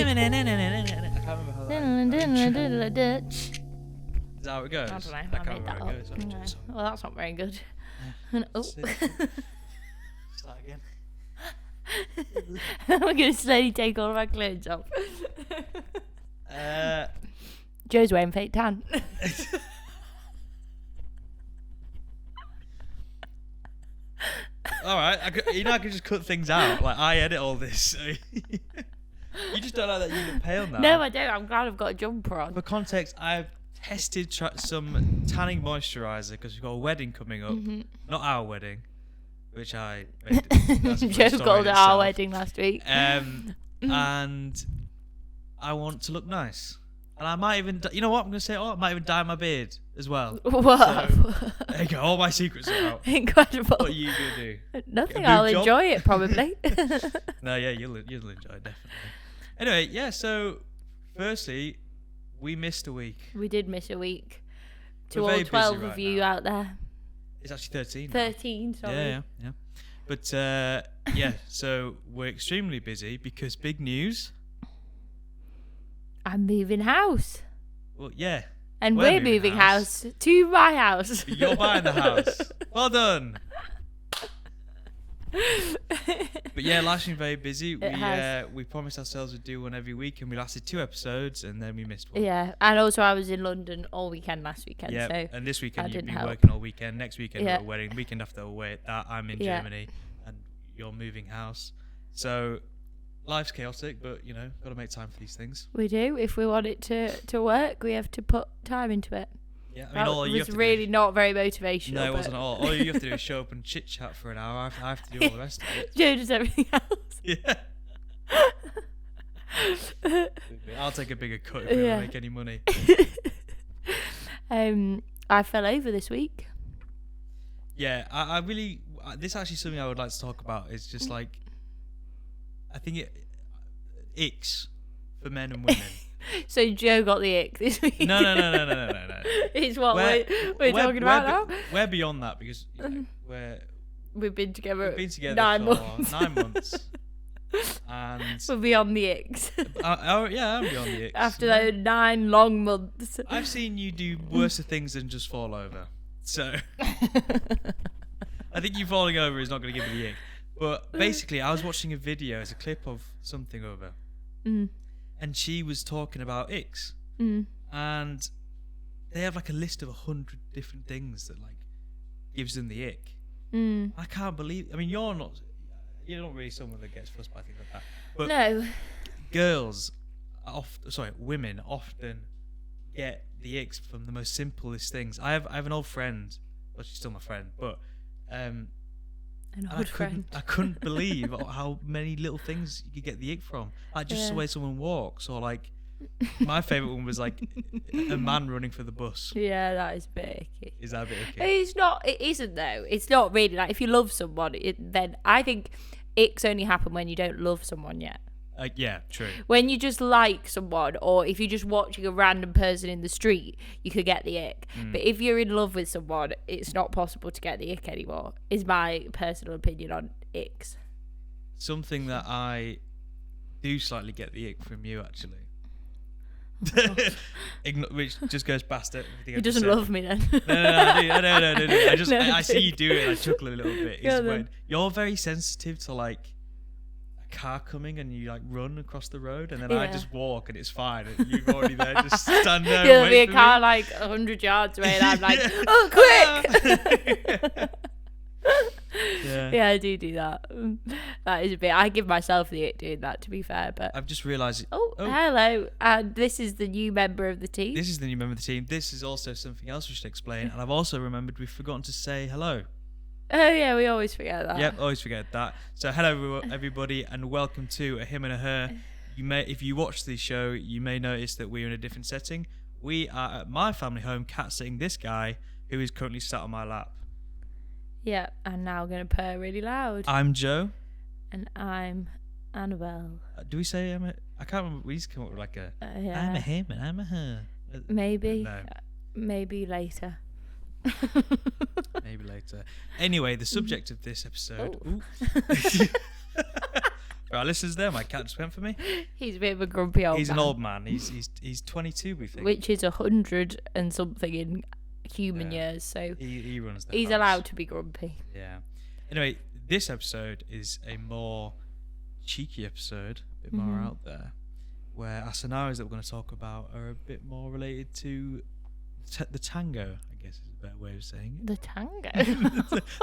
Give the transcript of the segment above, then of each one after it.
remember how that is that how it goes? I don't know. I I can't made remember that how it up. goes. No. Well, that's not very good. Yeah. Oh. Start again. We're going to slowly take all of our clothes off. Joe's wearing fake tan. All right, I can just cut things out. Like, I edit all this. So you just don't like that you look pale now. No, I don't. I'm glad I've got a jumper on. For context, I've tested some tanning moisturiser because we've got a wedding coming up. Mm-hmm. Not our wedding, which I made. That's a Joe story called in it our itself. wedding last week. And I want to look nice. And I might even, you know what? I'm going to say, I might even dye my beard as well. What? So, there you go. All my secrets are out. Incredible. What are you going to do? Nothing. Get a I'll boob job? enjoy it probably. No, yeah, you'll enjoy it, definitely. Anyway, yeah, so firstly, we missed a week. We did miss a week. To We're all very 12 busy of right you now. out there. It's actually 13 now. 13, sorry. Yeah. But, yeah, so we're extremely busy because big news. I'm moving house. Well, yeah. And we're moving house to my house. You're buying the house. Well done. But yeah, life's been very busy. We promised ourselves we'd do one every week, and we lasted 2 episodes, and then we missed one. Yeah, and also I was in London all weekend last weekend. Yeah, so and this weekend you've didn't been help. working all weekend. Next weekend we're Yeah. at a wedding. Weekend after away at that, I'm in Yeah. Germany, and you're moving house. So life's chaotic, but you know, got to make time for these things. we do. If we want it to work, we have to put time into it. Yeah, I mean, That all you have was to really do. not very motivational. No, it but wasn't at all. All you have to do is show up and chit chat for an hour. I have to do all the rest of it. Joe does everything else. Yeah. I'll take a bigger cut if we don't make any money. I fell over this week. Yeah, I really. This is actually something I would like to talk about. It's just like, I think icks for men and women. So Joe got the ick this week. No. It's what we're talking about now. We're beyond that because you know, We've been together, we've been together 9 for months. 9 months, and We're beyond the icks. I'm beyond the icks. After those 9 long months. I've seen you do worse things than just fall over, so I think you falling over is not going to give me the ick. But basically, I was watching a video, it's a clip of something over, and she was talking about icks, and they have like a list of 100 different things that like gives them the ick. I can't believe. I mean, you're not really someone that gets fussed by things like that. But No. women often get the icks from the most simplest things. I have an old friend. Well, she's still my friend, but An old friend. I couldn't believe how many little things you could get the ick from. Like just the way someone walks, or like my favourite one was like a man running for the bus. Yeah, that is a bit icky. Is that a bit icky? It's not. It isn't though. It's not really like if you love someone, then I think icks only happen when you don't love someone yet. Yeah, true. When you just like someone, or if you're just watching a random person in the street, you could get the ick. But if you're in love with someone, it's not possible to get the ick anymore. Is my personal opinion on icks. Something that I do slightly get the ick from you, actually. Which just goes past it. He doesn't love me then. No. I see you joking. do it and I chuckle a little bit. Go Is on then. when you're very sensitive to like a car coming and you like run across the road, and then I Yeah. just walk and it's fine, and you've already there just stand there. There'll and be wait a for car me. like 100 yards away and I'm like, Yeah. oh, quick! Yeah. Yeah, I do that. That is a bit. I give myself the ick doing that, to be fair. But I've just realised. oh, hello, and this is the new member of the team. This is the new member of the team. This is also something else we should explain, and I've also remembered we've forgotten to say hello. Oh yeah, we always forget that. Yep, always forget that. So hello everybody, and welcome to A Him and a Her. You may, if you watch the show, you may notice that we're in a different setting. We are at my family home, cat sitting this guy who is currently sat on my lap. Yeah, and now I'm gonna purr really loud. I'm Joe. And I'm Annabelle. Do we say I'm a? I can't remember. We used to come up with like a. Yeah. I'm a him and I'm a her. Maybe. No. Maybe later. Maybe later. Anyway, the subject of this episode. Oh. Ooh. For our listeners there, my cat just went for me. He's a bit of a grumpy old man. He's an old man. He's 22, we think. Which is 100 and something in human years, so he runs the he's house. allowed to be grumpy. Yeah. Anyway, this episode is a more cheeky episode, a bit more out there, where our scenarios that we're going to talk about are a bit more related to the tango, I guess is a better way of saying it. The tango?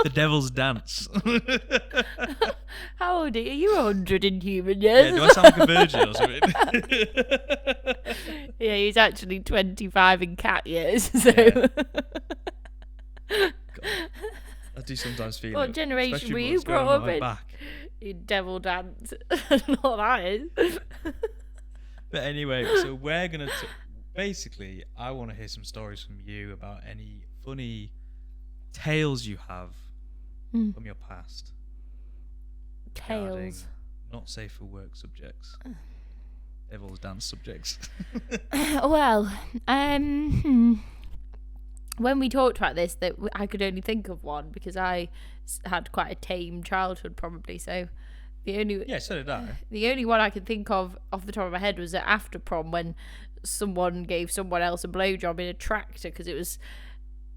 The devil's dance. How old are you? Are you 100 in human years? Yeah, do I sound like a virgin or something? Yeah, he's actually 25 in cat years, so... Yeah. I do sometimes feel What it, generation especially were you what's going brought on up my in? back. You devil dance. What that is. But anyway, so we're going to... Basically, I want to hear some stories from you about any funny tales you have from your past. Tales. Not safe for work subjects. Devil's dance subjects. Well, when we talked about this, that I could only think of one because I had quite a tame childhood, probably. So the only So did I. The only one I could think of off the top of my head was at after prom when someone gave someone else a blowjob in a tractor, because it was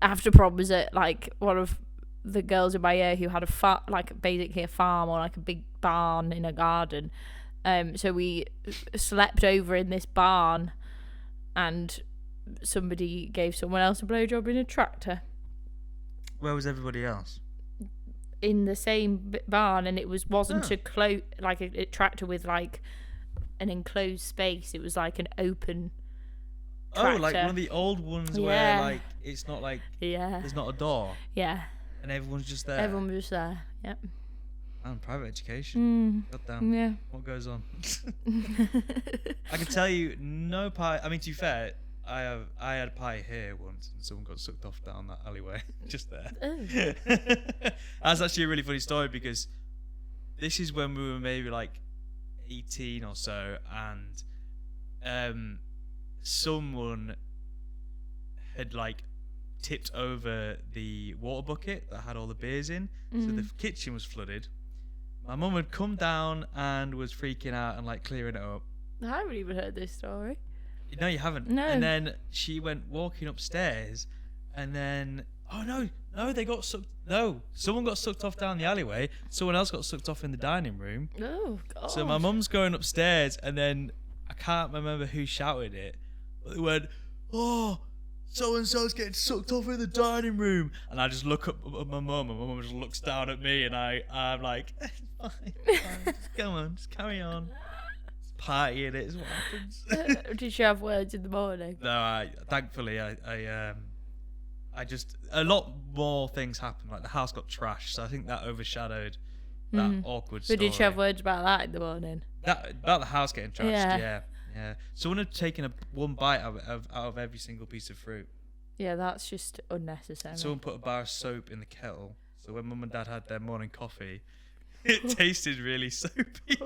after prom was at like one of the girls in my year who had basically a farm or like a big barn in a garden. So we slept over in this barn, and somebody gave someone else a blowjob in a tractor. Where was everybody else? In the same barn, and it wasn't a tractor with like an enclosed space. It was like an open tractor. Oh, like one of the old ones where like it's not like there's not a door. Yeah. And everyone's just there. Everyone was just there. Yep. And private education. God damn. Yeah. What goes on? I can tell you, no pie. I mean, to be fair, I had a pie here once, and someone got sucked off down that alleyway, just there. Oh. That's actually a really funny story, because this is when we were maybe like 18 or so, and someone had like tipped over the water bucket that had all the beers in, so the kitchen was flooded. My mum had come down and was freaking out and like clearing it up. I haven't even heard this story. No, you haven't. No. And then she went walking upstairs, and then they got sucked. No, someone got sucked off down the alleyway. Someone else got sucked off in the dining room. Oh God. So my mum's going upstairs, and then I can't remember who shouted it, but they went, "Oh, so and so's getting sucked off in the dining room." And I just look up at my mum, and my mum just looks down at me, and I'm like, fine, just come on, just carry on. Partying, it is what happens. Did you have words in the morning? No, thankfully I just, a lot more things happened. Like the house got trashed, so I think that overshadowed that awkward story. But did you have words about that in the morning? That about the house getting trashed? Yeah. Someone had taken one bite out of every single piece of fruit. Yeah, that's just unnecessary. Someone put a bar of soap in the kettle, so when Mum and Dad had their morning coffee, it tasted really soapy.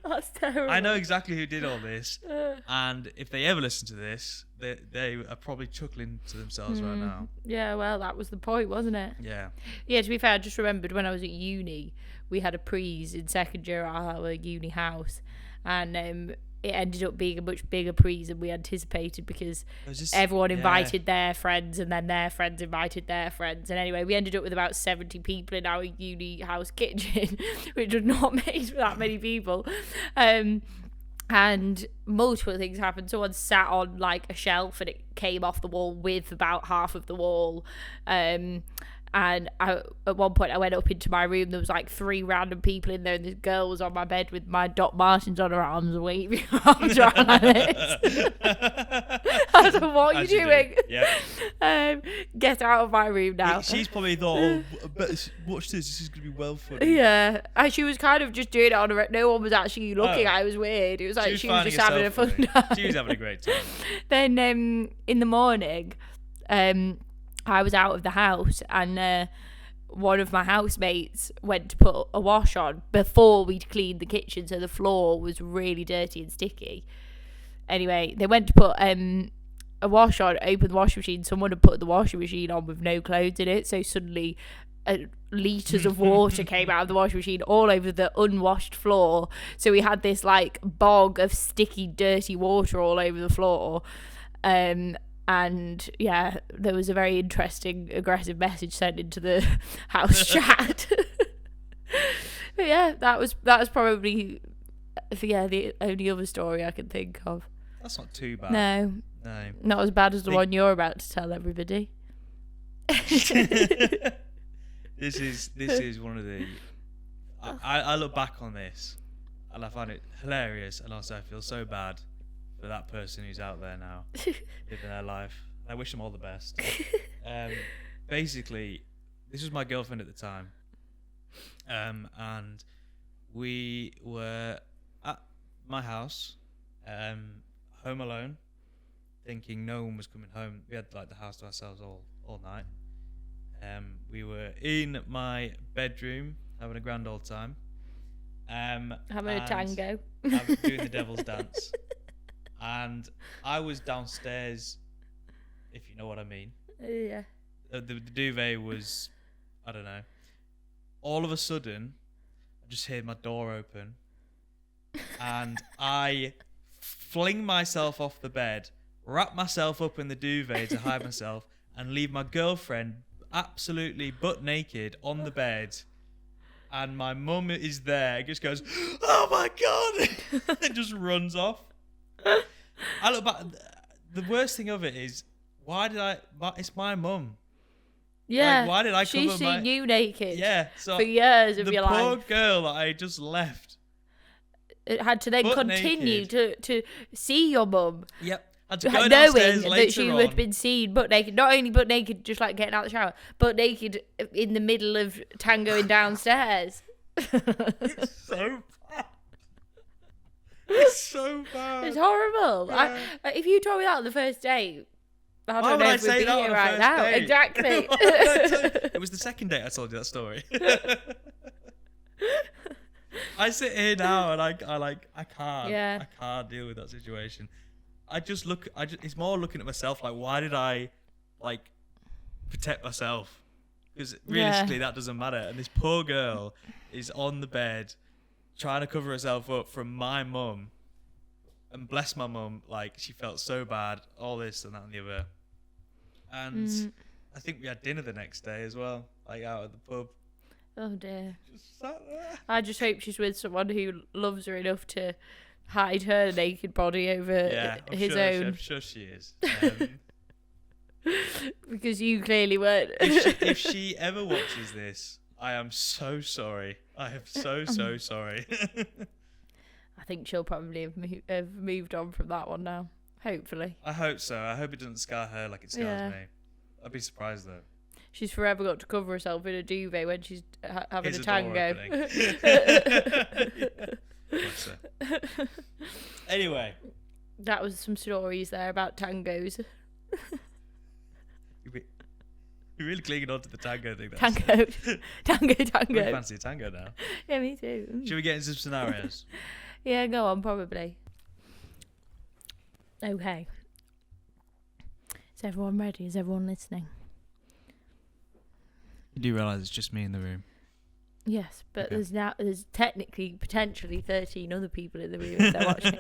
That's terrible. I know exactly who did all this, and if they ever listen to this, they are probably chuckling to themselves right now. Yeah, well, that was the point, wasn't it? Yeah. Yeah, to be fair, I just remembered when I was at uni, we had a prees in second year at our uni house, and it ended up being a much bigger prees than we anticipated, because everyone invited their friends, and then their friends invited their friends, and anyway, we ended up with about 70 people in our uni house kitchen, which was not made for that many people. And multiple things happened. Someone sat on like a shelf and it came off the wall with about half of the wall. And at one point I went up into my room, there was like 3 random people in there, and this girl was on my bed with my Doc Martens on her arms, waving her arms around like this. I was like, what are you doing? Yeah. Get out of my room now. She's probably thought, watch this is going to be well funny. Yeah. And she was kind of just doing it on her own. No one was actually looking at it. It was weird. It was like she was just having a fun time. She was having a great time. Then in the morning, I was out of the house, and one of my housemates went to put a wash on before we'd cleaned the kitchen, so the floor was really dirty and sticky. Anyway, they went to put a wash on, opened the washing machine. Someone had put the washing machine on with no clothes in it, so suddenly litres of water came out of the washing machine all over the unwashed floor. So we had this like bog of sticky, dirty water all over the floor. And yeah, there was a very interesting, aggressive message sent into the house chat. But yeah, that was probably the only other story I can think of. That's not too bad. No, not as bad as the one you're about to tell everybody. This is one of the. I look back on this, and I find it hilarious, and also I feel so bad for that person who's out there now living their life. I wish them all the best. Basically, this was my girlfriend at the time, and we were at my house, home alone, thinking no one was coming home. We had like the house to ourselves all night. We were in my bedroom having a grand old time. Having a tango. Doing the devil's dance. And I was downstairs, if you know what I mean. Yeah. The duvet was, I don't know. All of a sudden, I just heard my door open. And I fling myself off the bed, wrap myself up in the duvet to hide myself, and leave my girlfriend absolutely butt naked on the bed. And my mum is there, just goes, "Oh my God!" and just runs off. I look back. The worst thing of it is, it's my mum. Yeah. Like, why did I cover She's seen you naked. Yeah. So for years of your life. The poor girl that I just left. It had to then continue to see your mum. Yep. Had to go downstairs knowing later that she on. had been seen butt naked. Not only butt naked, just like getting out of the shower, but naked in the middle of tangoing downstairs. It's so bad. It's so bad. It's horrible. Yeah. If you told me that on the first date, I Why don't would know I if we'd say be that on here the right first now. date? Exactly. It was the second date I told you that story. I sit here now and I can't. Yeah. I can't deal with that situation. It's more looking at myself like, why did I like protect myself? Because realistically that doesn't matter. And this poor girl is on the bed trying to cover herself up from my mum. And bless my mum, like she felt so bad, all this and that and the other. And I think we had dinner the next day as well, like out at the pub. Oh dear. Just sat there. I just hope she's with someone who loves her enough to hide her naked body over his own. I'm sure she is. Because you clearly weren't. If she ever watches this, I am so sorry. I am so sorry. I think she'll probably have moved on from that one now. Hopefully. I hope so. I hope it doesn't scar her like it scars me. I'd be surprised though. She's forever got to cover herself in a duvet when she's having a tango. Anyway. That was some stories there about tangos. You're really clinging on to the tango thing. Tango. Tango. I really fancy a tango now. Yeah, me too. Should we get into some scenarios? Yeah, go on, probably. Okay. Is everyone ready? Is everyone listening? You do realise it's just me in the room? Yes, but okay. there's technically, potentially 13 other people in the room if they're watching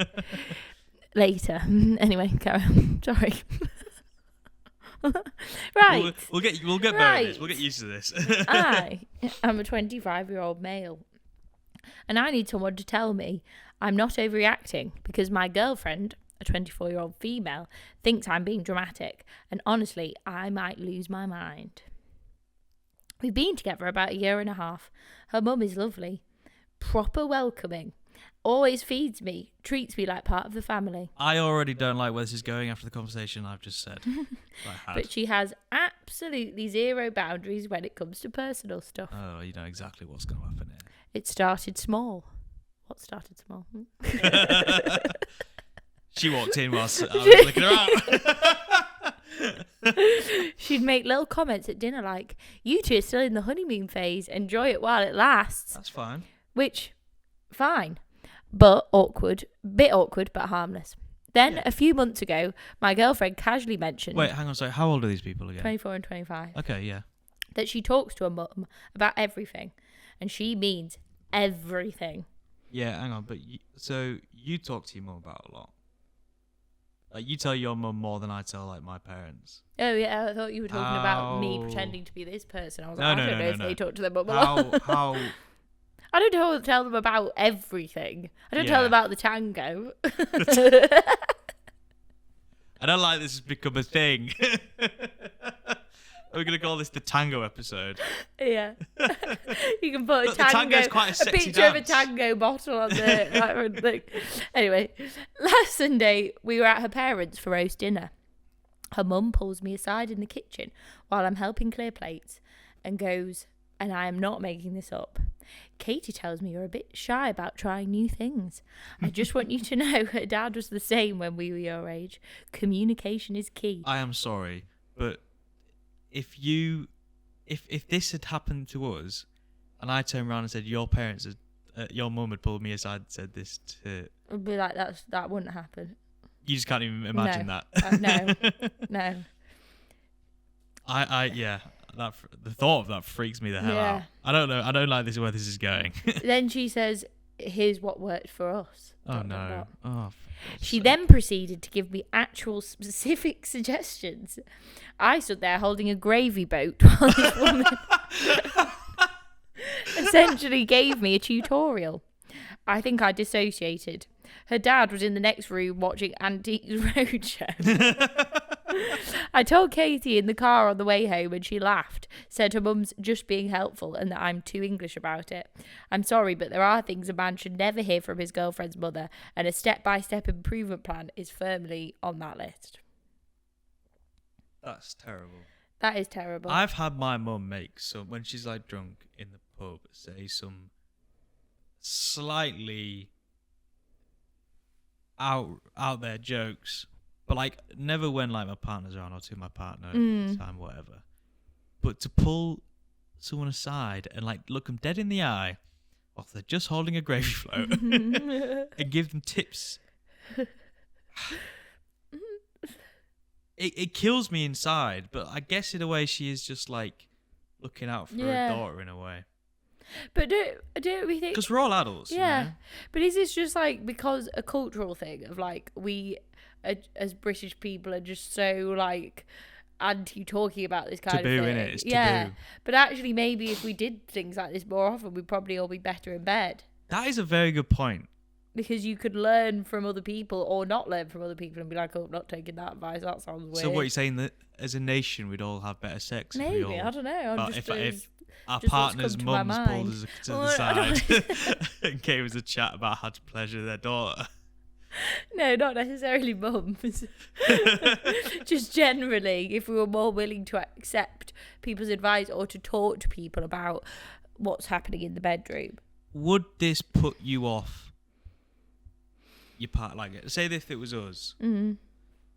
later. Anyway, carry on. Sorry. Right. We'll get better at this. We'll get used to this. I'm a 25-year-old male, and I need someone to tell me I'm not overreacting because my girlfriend, a 24-year-old female, thinks I'm being dramatic, and honestly, I might lose my mind. We've been together about 1.5 years. Her mum is lovely, proper welcoming, always feeds me, treats me like part of the family. I already don't like where this is going after the conversation I've just said. But she has absolutely zero boundaries when it comes to personal stuff. Oh, you know exactly what's going to happen here. It started small. What started small? She walked in whilst I was looking her out. She'd make little comments at dinner like, "You two are still in the honeymoon phase. Enjoy it while it lasts." That's fine. Which, fine. But awkward. Bit awkward, but harmless. Then, a few months ago, my girlfriend casually mentioned... Wait, hang on, sorry. How old are these people again? 24 and 25. Okay, yeah. that she talks to her mum about everything, and she means everything. Yeah, hang on, but so you talk to your mum about a lot. Like, you tell your mum more than I tell, like, my parents. Oh, yeah, I thought you were talking about me pretending to be this person. I was I don't know if they talk to their mum a lot. How... I don't tell them about everything. I don't tell them about the tango. I don't like this has become a thing. We're going to call this the tango episode. Yeah. You can put the tango's quite a sexy picture dance. of a tango bottle on the thing. Anyway, last Sunday we were at her parents' for roast dinner. Her mum pulls me aside in the kitchen while I'm helping clear plates and goes, and I am not making this up, Katie tells me you're a bit shy about trying new things. I just want you to know her dad was the same when we were your age. Communication is key. I am sorry, but if this had happened to us, and I turned around and said your mum had pulled me aside and said this to, I'd be like, that wouldn't happen. You just can't even imagine that. No. The thought of that freaks me the hell out. I don't know. I don't like this where this is going. Then she says, here's what worked for us. Oh, no. Oh, she then proceeded to give me actual specific suggestions. I stood there holding a gravy boat while this woman essentially gave me a tutorial. I think I dissociated. Her dad was in the next room watching Antiques Roadshow. I told Katie in the car on the way home and she laughed, said her mum's just being helpful and that I'm too English about it. I'm sorry, but there are things a man should never hear from his girlfriend's mother, and a step-by-step improvement plan is firmly on that list. That's terrible. That is terrible. I've had my mum make some, when she's like drunk in the pub, say some slightly out there jokes, but like never when like my partner's around or to my partner at the time, whatever. But to pull someone aside and like look them dead in the eye whilst they're just holding a gravy float and give them tips, it kills me inside. But I guess in a way she is just like looking out for her daughter in a way. But don't we think... Because we're all adults. Yeah. You know? But is this just like because a cultural thing of like we as British people are just so like anti talking about this kind taboo, of thing? Innit? It's yeah. taboo. But actually maybe if we did things like this more often, we'd probably all be better in bed. That is a very good point. Because you could learn from other people or not learn from other people and be like, oh, I'm not taking that advice. That sounds weird. So what you're saying, that as a nation we'd all have better sex? Maybe, I don't know. But if our partner's mums pulled us to the side and gave us a chat about how to pleasure their daughter. No, not necessarily mums. Just generally, if we were more willing to accept people's advice or to talk to people about what's happening in the bedroom. Would this put you off your part? Like, say if it was us,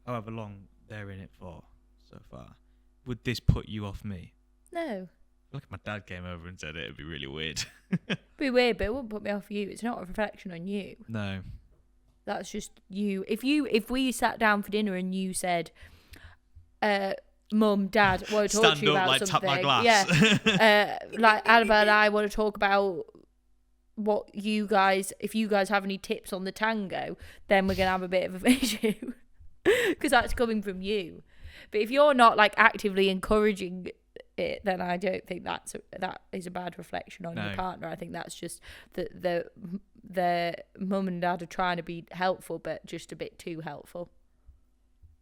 however long they're in it for so far, would this put you off me? No. Look, if my dad came over and said it, it'd be really weird. It'd be weird, but it wouldn't put me off you. It's not a reflection on you. No. That's just you. If we sat down for dinner and you said, Mum, Dad, I want to talk to you about like, something. Tap my glass. Yeah. Like Annabelle and I want to talk about what you guys, if you guys have any tips on the tango, then we're going to have a bit of an issue. Because that's coming from you. But if you're not like actively encouraging it, then I don't think that is a bad reflection on your partner. I think that's just the mum and dad are trying to be helpful, but just a bit too helpful.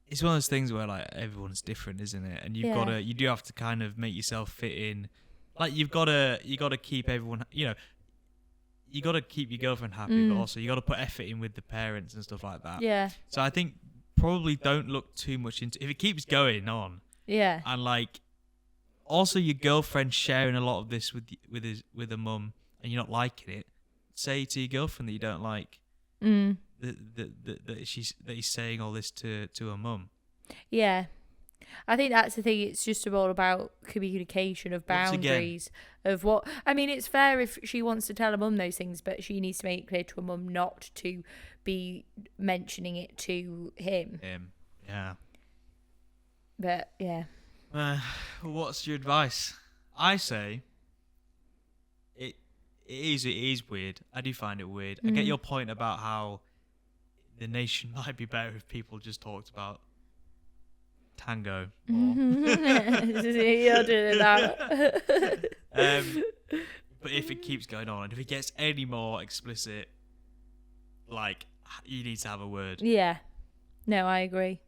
It's one of those things where like everyone's different, isn't it? And you do have to kind of make yourself fit in. Like you got to keep everyone, you got to keep your girlfriend happy, but also you got to put effort in with the parents and stuff like that. Yeah. So I think probably don't look too much into if it keeps going on. Yeah. And like, also your girlfriend sharing a lot of this with a mum, and you're not liking it. Say to your girlfriend that you don't like that he's saying all this to her mum. Yeah. I think that's the thing. It's just all about communication of boundaries of what. I mean, it's fair if she wants to tell her mum those things, but she needs to make it clear to her mum not to be mentioning it to him. Yeah. But yeah. What's your advice? I say it is weird. I do find it weird. I get your point about how the nation might be better if people just talked about tango. Or You're doing that. But if it keeps going on and if it gets any more explicit, like, you need to have a word. Yeah. No, I agree.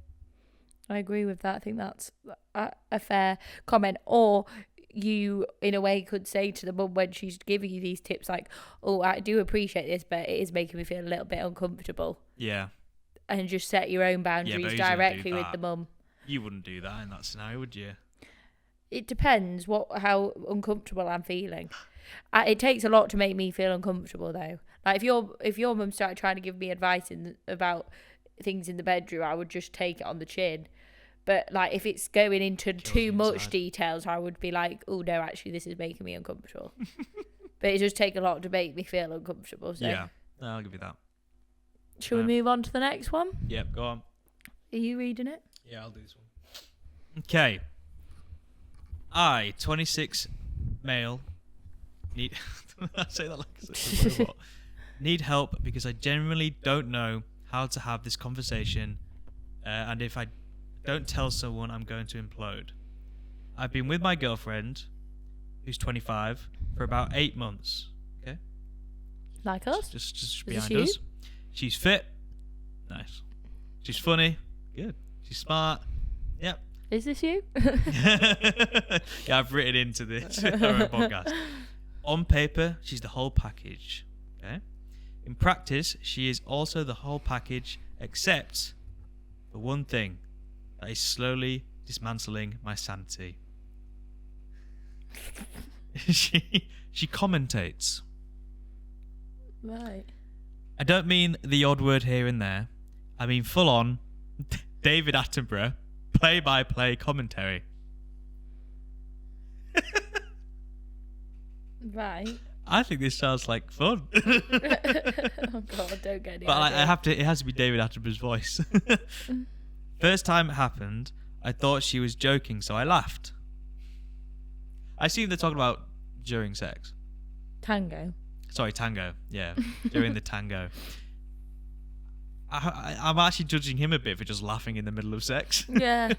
I agree with that. I think that's a fair comment. Or you, in a way, could say to the mum when she's giving you these tips, like, oh, I do appreciate this, but it is making me feel a little bit uncomfortable. Yeah. And just set your own boundaries directly with the mum. You wouldn't do that in that scenario, would you? It depends how uncomfortable I'm feeling. It takes a lot to make me feel uncomfortable, though. Like, if your mum started trying to give me advice about things in the bedroom, I would just take it on the chin. But, like, if it's going into too much details, I would be like, oh, no, actually, this is making me uncomfortable. But it does take a lot to make me feel uncomfortable. So. Yeah, no, I'll give you that. Shall we move on to the next one? Yep, go on. Are you reading it? Yeah, I'll do this one. Okay. I, 26, male, need... I say that like a robot. Need help because I genuinely don't know how to have this conversation, and if I don't tell someone, I'm going to implode. I've been with my girlfriend, who's 25, for about 8 months. Okay. Like us? Just behind us. She's fit. Nice. She's funny. Good. She's smart. Yep. Is this you? Yeah, I've written into this our own podcast. On paper, she's the whole package. Okay. In practice, she is also the whole package, except for one thing that is slowly dismantling my sanity. She commentates. Right. I don't mean the odd word here and there. I mean full on David Attenborough play-by-play commentary. Right. I think this sounds like fun. Oh God, don't get any But it has to be David Attenborough's voice. First time it happened, I thought she was joking, so I laughed. I assume they're talking about during sex. Tango. Sorry, tango. Yeah, during the tango. I'm actually judging him a bit for just laughing in the middle of sex. Yeah.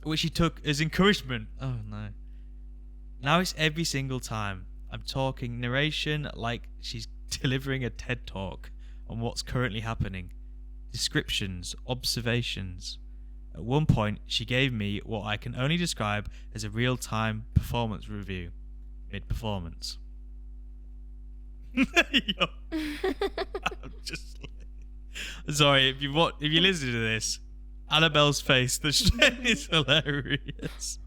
Which he took as encouragement. Oh no. Now it's every single time. I'm talking narration like she's delivering a TED talk on what's currently happening. Descriptions, observations. At one point, she gave me what I can only describe as a real-time performance review. Mid-performance. I'm just sorry if you listen to this. Annabelle's face is hilarious.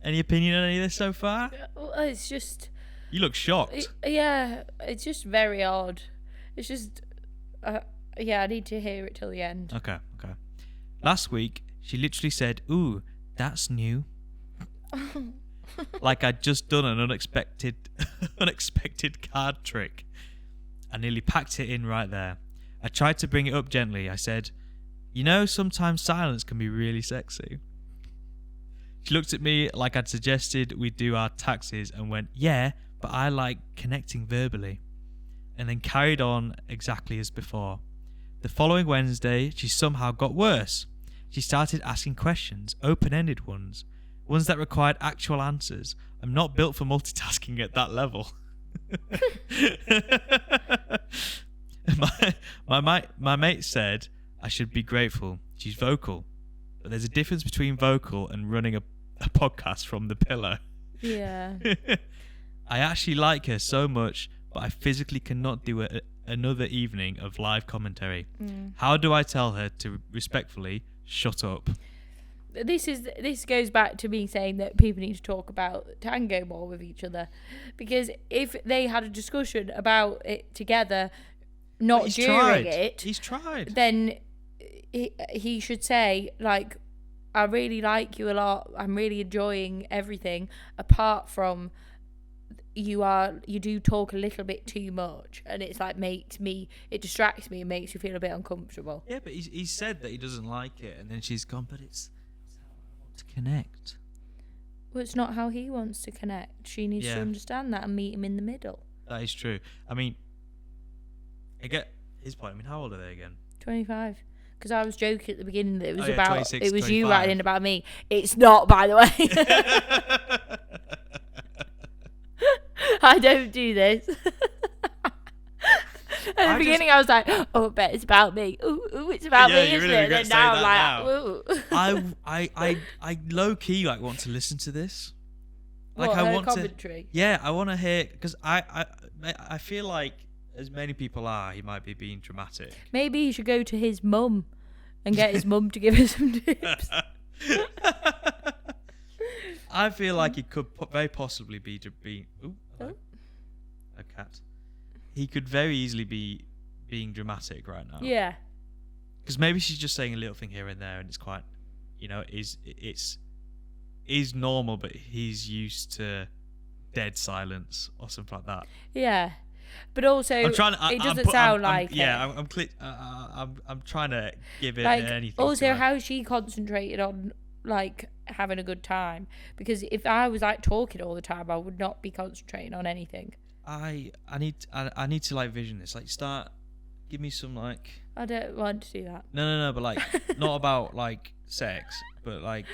Any opinion on any of this so far? Well, it's just. You look shocked. Yeah, it's just very odd. It's just. Yeah, I need to hear it till the end. Okay. Last week, she literally said, "Ooh, that's new." Like I'd just done an unexpected card trick. I nearly packed it in right there. I tried to bring it up gently. I said, "You know, sometimes silence can be really sexy." She looked at me like I'd suggested we do our taxes and went, "Yeah, but I like connecting verbally." And then carried on exactly as before. The following Wednesday, she somehow got worse. She started asking questions, open-ended ones that required actual answers. I'm not built for multitasking at that level. my mate said I should be grateful. She's vocal. But there's a difference between vocal and running a podcast from the pillow. Yeah. I actually like her so much, but I physically cannot do another evening of live commentary. How do I tell her to respectfully shut up? This goes back to me saying that people need to talk about tango more with each other, because if they had a discussion about it together, not during it, he's tried. Then he should say, like, I really like you a lot. I'm really enjoying everything. Apart from you do talk a little bit too much, and it's like it distracts me and makes you feel a bit uncomfortable. Yeah, but he said that he doesn't like it, and then she's gone, but it's to connect. Well, it's not how he wants to connect. She needs to understand that and meet him in the middle. That is true. I mean, I get his point. I mean, how old are they again? 25. Because I was joking at the beginning that it was 26, it was 25. you writing in about me. It's not, by the way. I don't do this. At the beginning, I was like, "Oh, I bet it's about me. Ooh, it's about me, isn't it?" And now I'm like, "Ooh." I low key like want to listen to this. Like What, I her want commentary? to. Yeah, I want to hear because I feel like as many people are, he might be being dramatic. Maybe he should go to his mum and get his mum to give us some tips. I feel like he could very possibly be a cat. He could very easily be being dramatic right now. Yeah. Because maybe she's just saying a little thing here and there, and it's quite, is normal, but he's used to dead silence or something like that. Yeah, but also it doesn't sound like it. Yeah, I'm trying to give it like, anything. Also, how she concentrated on like having a good time, because if I was like talking all the time, I would not be concentrating on anything. I need to like vision this. Like give me some like. I don't want to do that. No, but like not about like sex, but like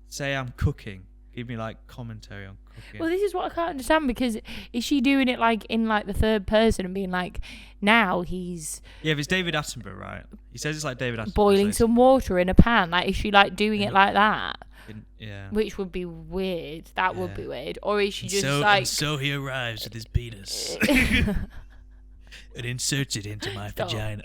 say I'm cooking. Give me like commentary on cooking. Well, this is what I can't understand, because is she doing it like in like the third person and being like, now he's if it's David Attenborough, right? He says it's like David Attenborough boiling some water in a pan. Like, is she like doing it like that? Yeah. Which would be weird. That would be weird. Or is she just like... And so he arrives with his penis. and inserts it into my vagina.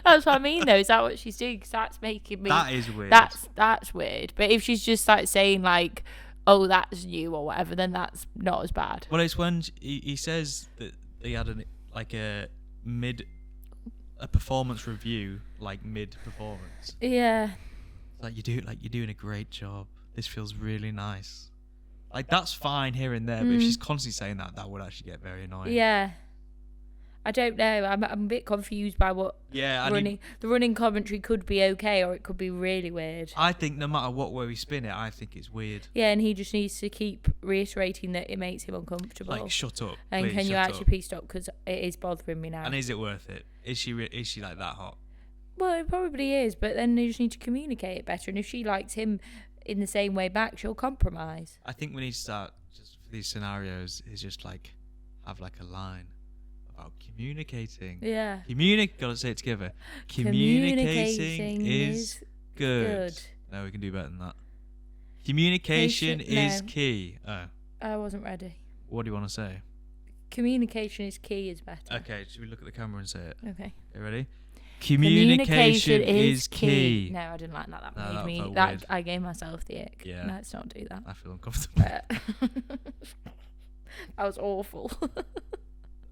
That's what I mean, though. Is that what she's doing? Because that's making me... That is weird. That's weird. But if she's just like saying like, oh, that's you or whatever, then that's not as bad. Well, it's when he says that he had a performance review, like mid-performance. Yeah. You're doing a great job. This feels really nice. Like, that's fine here and there, but if she's constantly saying that would actually get very annoying. Yeah. I don't know. I'm a bit confused by what the running commentary could be okay, or it could be really weird. I think no matter what way we spin it, I think it's weird. Yeah, and he just needs to keep reiterating that it makes him uncomfortable. Like, shut up. And please, can you actually please stop, because it is bothering me now. And is it worth it? Is she like that hot? Well, it probably is, but then you just need to communicate it better. And if she likes him in the same way back, she'll compromise. I think we need to start, just for these scenarios, is just like have like a line about communicating. Yeah. Gotta say it together. Communicating is good. No, we can do better than that. Communication is key. Oh. I wasn't ready. What do you want to say? Communication is key is better. Okay, should we look at the camera and say it? Okay. You ready? Communication is key. No, I didn't like that. That made me. weird. I gave myself the ick. Yeah. Let's not do that. I feel uncomfortable. That was awful.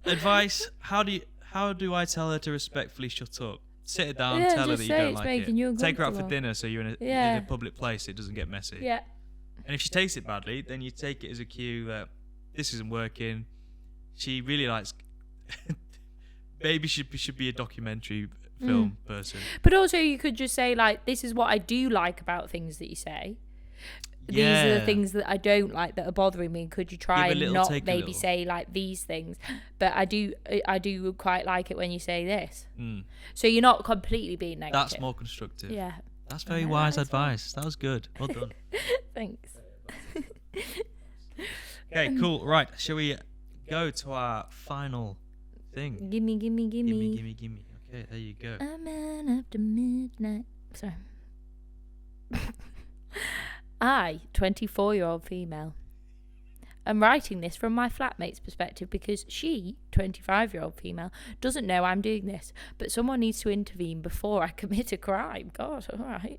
Advice: How do I tell her to respectfully shut up? Sit her down, tell her that you don't like it. Take her out for dinner so you're in a public place, it doesn't get messy. Yeah. And if she takes it badly, then you take it as a cue that this isn't working. She really likes. Maybe she should be a documentary film person. But also, you could just say like, "This is what I do like about things that you say. These are the things that I don't like that are bothering me. Could you try and not maybe say like these things? But I do quite like it when you say this. So you're not completely being negative. That's more constructive. Yeah. That's very wise advice. That was good. Well done. Thanks. Okay, cool. Right, shall we go to our final thing? Gimme. Okay, there you go. A man after midnight. Sorry. I, 24-year-old female, am writing this from my flatmate's perspective because she, 25-year-old female, doesn't know I'm doing this, but someone needs to intervene before I commit a crime. God, all right.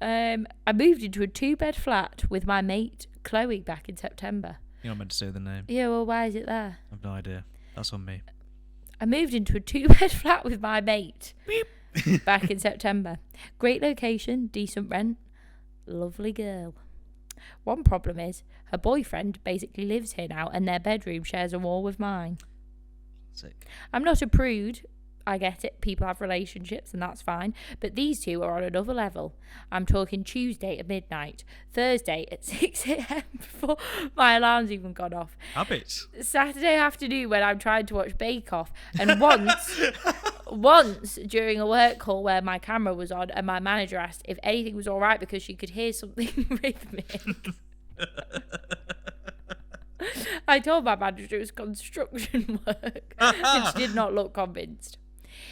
I moved into a 2-bed flat with my mate, Chloe, back in September. You're not meant to say the name. Yeah, well, why is it there? I've no idea. That's on me. I moved into a 2-bed flat with my mate back in September. Great location, decent rent. Lovely girl. One problem is her boyfriend basically lives here now and their bedroom shares a wall with mine. Sick. I'm not a prude. I get it. People have relationships and that's fine. But these two are on another level. I'm talking Tuesday at midnight, Thursday at 6 a.m. before my alarm's even gone off. Habits. Saturday afternoon when I'm trying to watch Bake Off. And once during a work call where my camera was on and my manager asked if anything was all right because she could hear something rhythmic. I told my manager it was construction work and she did not look convinced.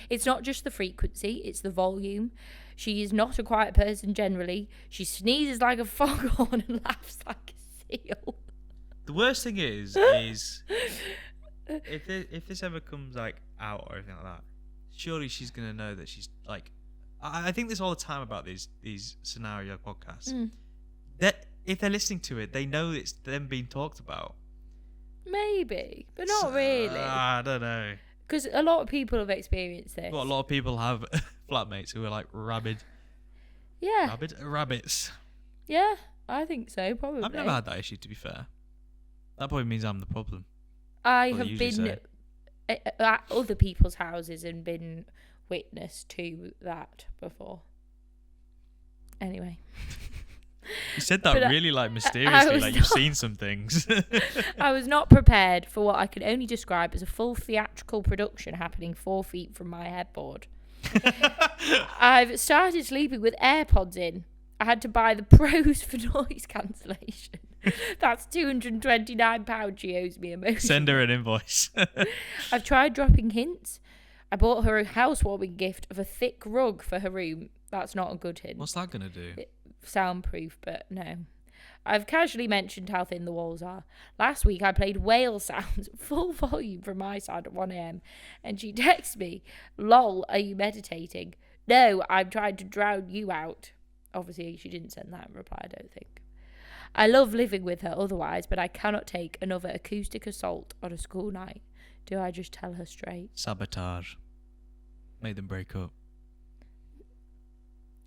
It's not just the frequency, it's the volume. She is not a quiet person generally. She sneezes like a foghorn and laughs like a seal. The worst thing is if this ever comes like out or anything like that, surely she's gonna know that she's like. I think this all the time about these scenario podcasts. That if they're listening to it, they know it's them being talked about. Maybe, but not really. I don't know. Because a lot of people have experienced this. Well, a lot of people have flatmates who are like rabbits. Yeah, I think so, probably. I've never had that issue, to be fair. That probably means I'm the problem. I have been at other people's houses and been witness to that before. Anyway. You said that really like mysteriously, like you've seen some things. I was not prepared for what I could only describe as a full theatrical production happening 4 feet from my headboard. I've started sleeping with AirPods in. I had to buy the Pros for noise cancellation. That's £229 she owes me emotionally. Send her an invoice. I've tried dropping hints. I bought her a housewarming gift of a thick rug for her room. That's not a good hint. What's that going to do? Soundproof, but no. I've casually mentioned how thin the walls are. Last week I played whale sounds full volume from my side at 1 a.m. and she texted me, "Lol, are you meditating?" "No, I'm trying to drown you out." Obviously she didn't send that in reply, I don't think. I love living with her otherwise, but I cannot take another acoustic assault on a school night. Do I just tell her straight? Sabotage. Make them break up.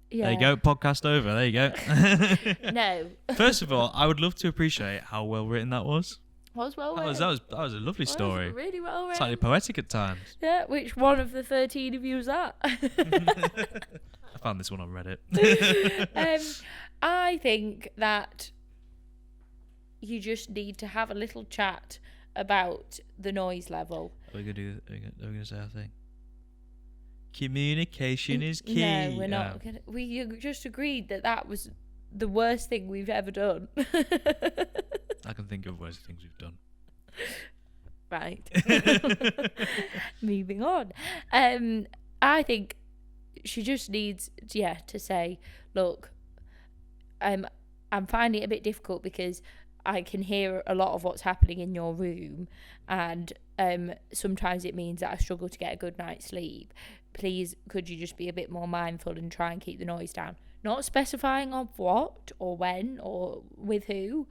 Yeah. There you go, podcast over. There you go. No. First of all, I would love to appreciate how well written that was. Was well written. That was a lovely story. Really well written. Slightly poetic at times. Yeah, which one of the 13 of you was that? I found this one on Reddit. I think that you just need to have a little chat about the noise level. Are we going to say our thing? Communication is key. No, we're not. We just agreed that was the worst thing we've ever done. I can think of worse things we've done. Right. Moving on. I think she just needs, to say, look, I'm finding it a bit difficult because I can hear a lot of what's happening in your room, and sometimes it means that I struggle to get a good night's sleep. Please, could you just be a bit more mindful and try and keep the noise down? Not specifying on what or when or with who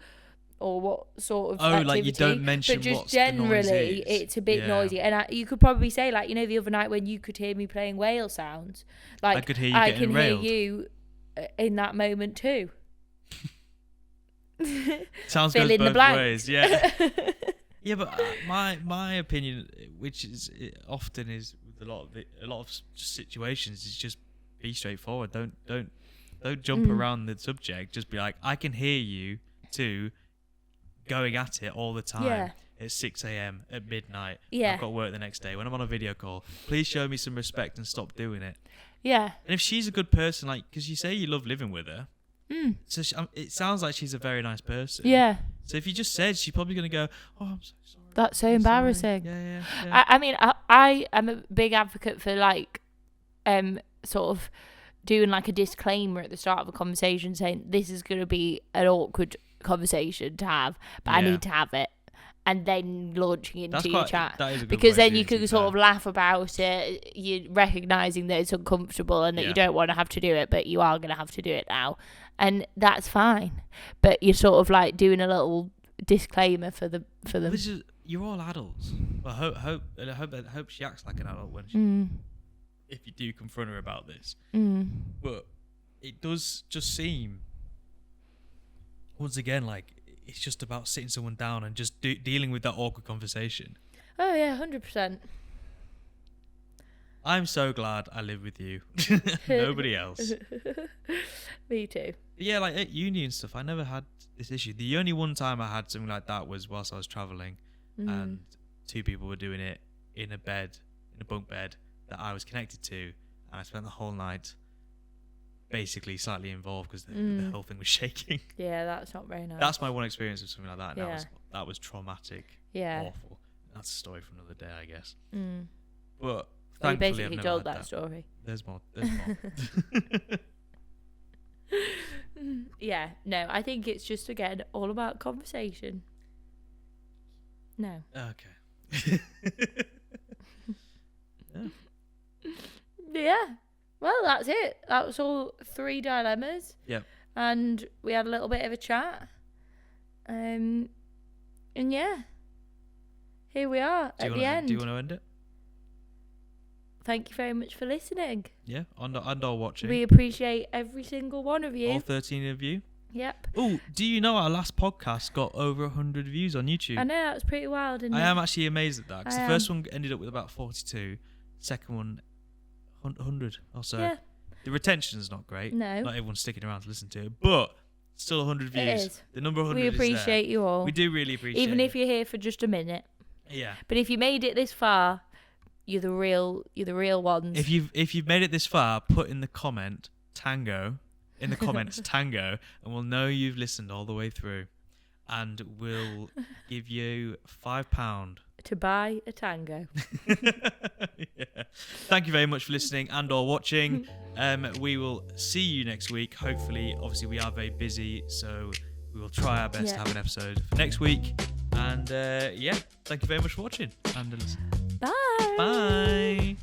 or what sort of activity. Like you don't mention, but just generally it's a bit noisy. And you could probably say, like, the other night when you could hear me playing whale sounds, like I could hear you I getting can railed. hear you in that moment too. Sounds Fill goes in the both blanks. ways. Yeah. Yeah, but my opinion, which is often is with a lot of situations, is just be straightforward. Don't jump around the subject. Just be like, I can hear you too, going at it all the time at 6 a.m. at midnight. Yeah. I've got work the next day. When I'm on a video call, please show me some respect and stop doing it. Yeah. And if she's a good person, like, because you say you love living with her, so it sounds like she's a very nice person. Yeah. So if you just said, she's probably going to go, "Oh, I'm so sorry. That's so embarrassing." Yeah. I mean, I am a big advocate for, like, sort of doing like a disclaimer at the start of a conversation saying this is going to be an awkward conversation to have, but I need to have it. And then launching into your chat. That is a good because way then you can sort of laugh about it. You're recognising that it's uncomfortable and that you don't want to have to do it, but you are going to have to do it now. And that's fine. But you're sort of like doing a little disclaimer for them. You're all adults. Well, I hope she acts like an adult when she, if you do confront her about this. But it does just seem, once again, like it's just about sitting someone down and just dealing with that awkward conversation. Oh yeah, 100%. I'm so glad I live with you. Nobody else. Me too. Yeah, like at uni and stuff, I never had this issue. The only one time I had something like that was whilst I was travelling, and 2 people were doing it in a bunk bed that I was connected to, and I spent the whole night basically slightly involved because the whole thing was shaking. Yeah, that's not very nice. That's my one experience of something like that, and Yeah. that was traumatic. Yeah. Awful. That's a story for another day, I guess. But Well, you thankfully, basically I've never told had that story. There's more. There's more. Yeah, no, I think it's just, again, all about conversation. No. Okay. Yeah. Well, that's it. That was all 3 dilemmas. Yep. And we had a little bit of a chat. And yeah. Here we are at the end. Do you want to end it? Thank you very much for listening. Yeah, and or watching. We appreciate every single one of you. All 13 of you. Yep. Oh, do you know our last podcast got over 100 views on YouTube? I know, that's pretty wild, isn't it? I am actually amazed at that, because the I first one ended up with about 42, second one 100 or so. Yeah. The retention's not great. No. Not everyone's sticking around to listen to it, but still 100 views. It is. The number 100 We is there. appreciate you all. We do really appreciate Even if it. you're here for just a minute. Yeah. But if you made it this far, you're the real ones. If you've made it this far, put in the comment tango in the comments tango, and we'll know you've listened all the way through, and we'll give you £5 to buy a tango. Yeah. Thank you very much for listening and or watching. We will see you next week. Hopefully, obviously we are very busy, so we will try our best to have an episode for next week. And yeah, thank you very much for watching and listening. Bye. Bye.